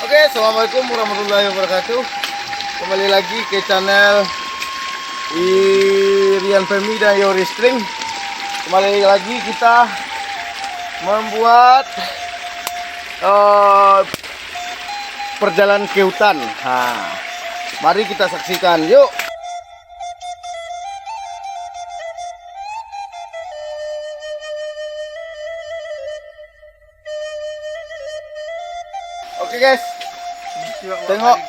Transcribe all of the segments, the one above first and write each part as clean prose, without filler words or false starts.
Oke, assalamualaikum warahmatullahi wabarakatuh. Kembali lagi ke channel Irian Femi dan Yori String. Kembali lagi kita membuat perjalanan ke hutan. Mari kita saksikan, yuk. Oke guys, tengok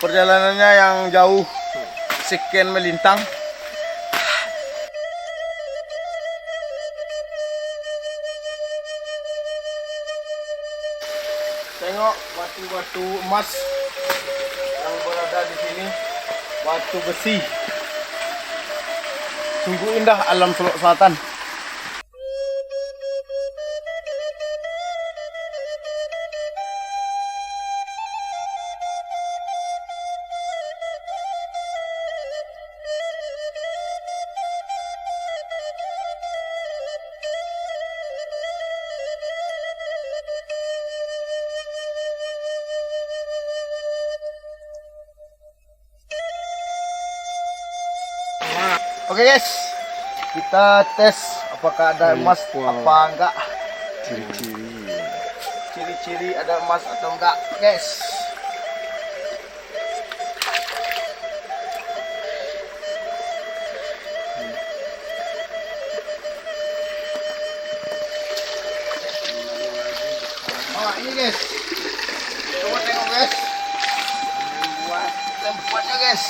perjalanannya yang jauh sekian melintang. Tengok batu-batu emas yang berada di sini, batu besi. Sungguh indah alam Solok Selatan. Oke guys, kita tes apakah ada emas apa enggak. Ciri-ciri ada emas atau enggak, guys. Ini guys, coba tengok guys, buat tempatnya guys.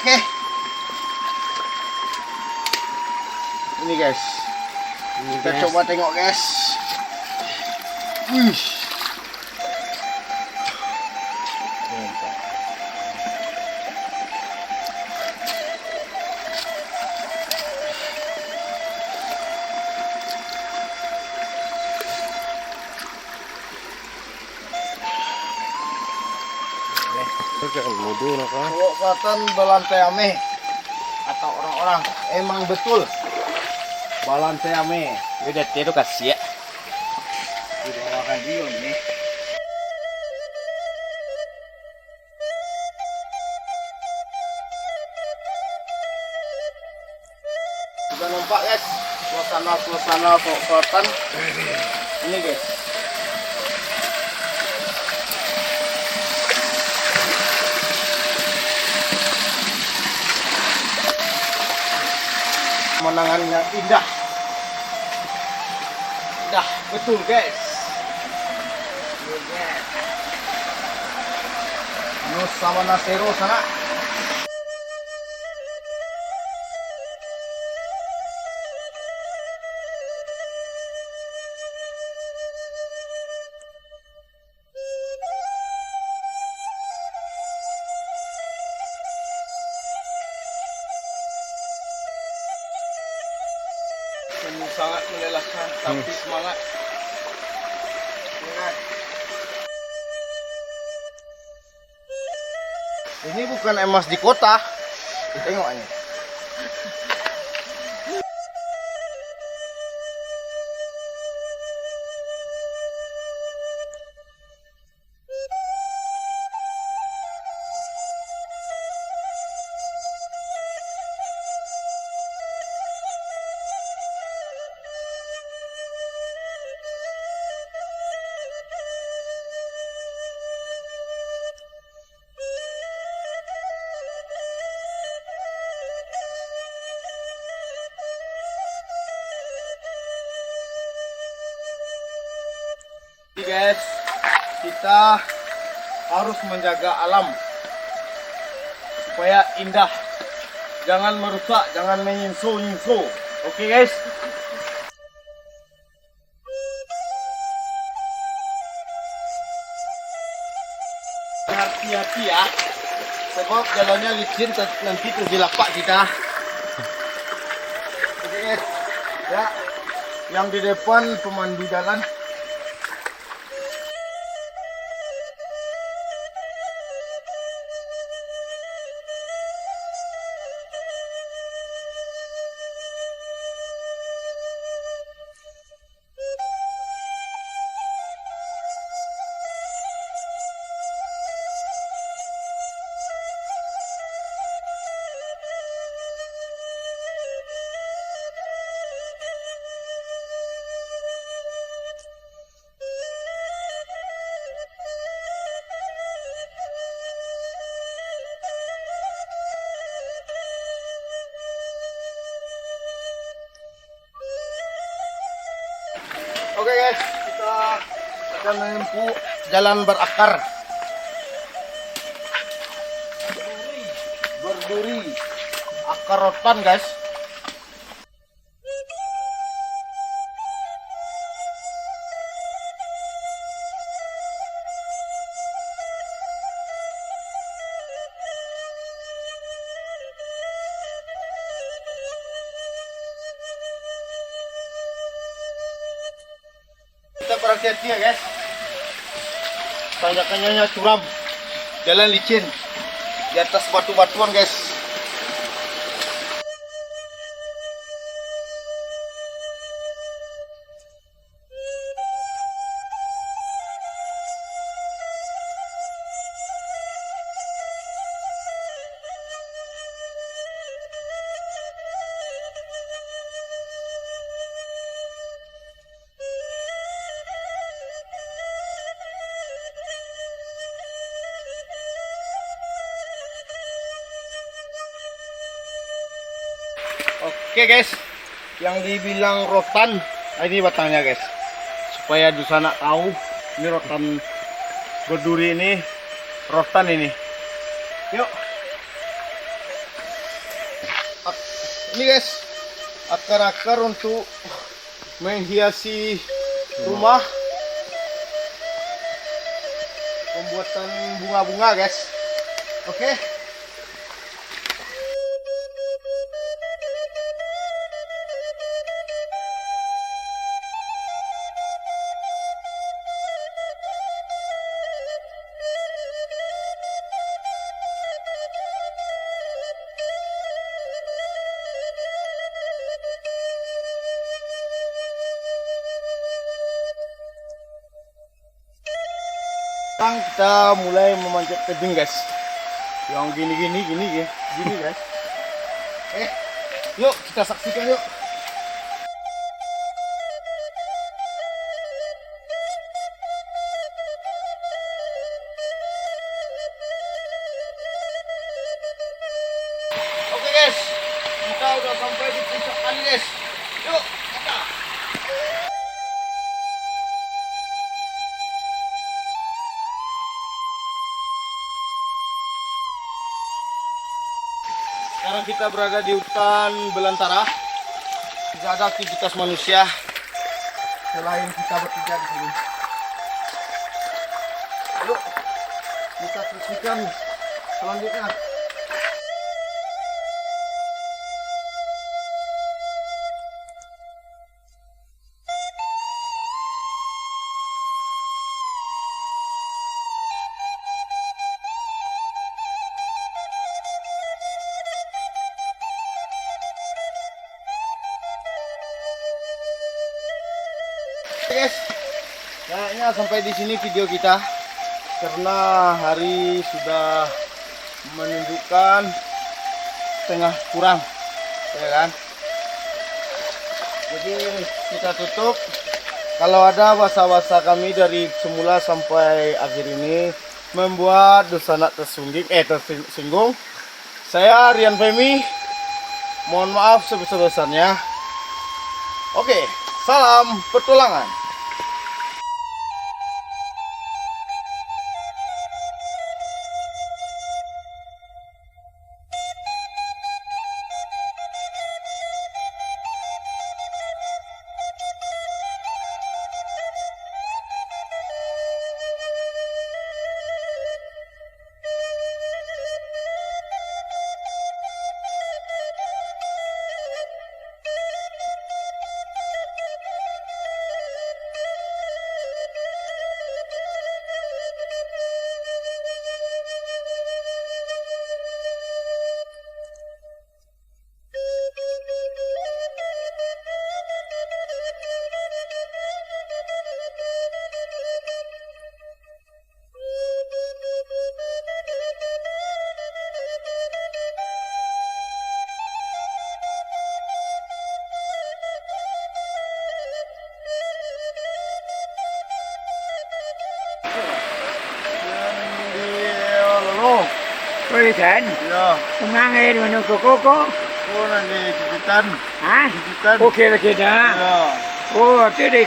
Oke. Ini guys, kita coba tengok guys. Wih. Solok Selatan Balantai Ame atau orang-orang emang betul Balantai Ame. Udah itu kasih ya. Udah makan dia nih. Sudah nampak guys suasana Solok Selatan. Ini guys. Pemandangannya indah betul guys. Nus sama Nasero sana. Sangat melelahkan tapi semangat. Ini bukan emas di kota. Tengok ini. Guys, kita harus menjaga alam supaya indah, jangan merusak, jangan menyinso. Oke guys. Hati-hati ya, sebab jalannya licin, nanti terjelapak kita. Oke guys, ya, yang di depan pemandu jalan. Oke guys, kita akan menempuh jalan berakar. Berduri, akar rotan guys. Kita berhati-hati ya guys. Tanjakannya curam, jalan licin, di atas batu-batuan guys. Oke guys, yang dibilang rotan, ini batangnya guys, supaya di sana tahu ini rotan berduri, ini rotan ini. Yuk, ini guys, akar-akar untuk menghiasi rumah, pembuatan bunga-bunga guys. Oke. Sekarang kita mulai memanjat tebing guys, yang gini guys. Yuk kita saksikan yuk. Oke guys, kita udah sampai di puncak kali guys. Yuk kita. Sekarang kita berada di hutan belantara. Tidak ada aktivitas manusia selain kita bertiga di sini. Yuk, kita saksikan selanjutnya. Guys, kayaknya sampai di sini video kita, karena hari sudah menunjukkan setengah kurang, ya kan? Jadi kita tutup. Kalau ada wasa-wasa kami dari semula sampai akhir ini membuat dosa tersinggung, saya Rian Femi, mohon maaf sebesar-besarnya. Oke, salam petualangan. Ôi Thịnh, Dạ. ông ăn nghe rồi nó cô. Cô này thì chị Tân. Hả? Chị Tân. Cô kia là kìa đó. Dạ. Cô trước đi.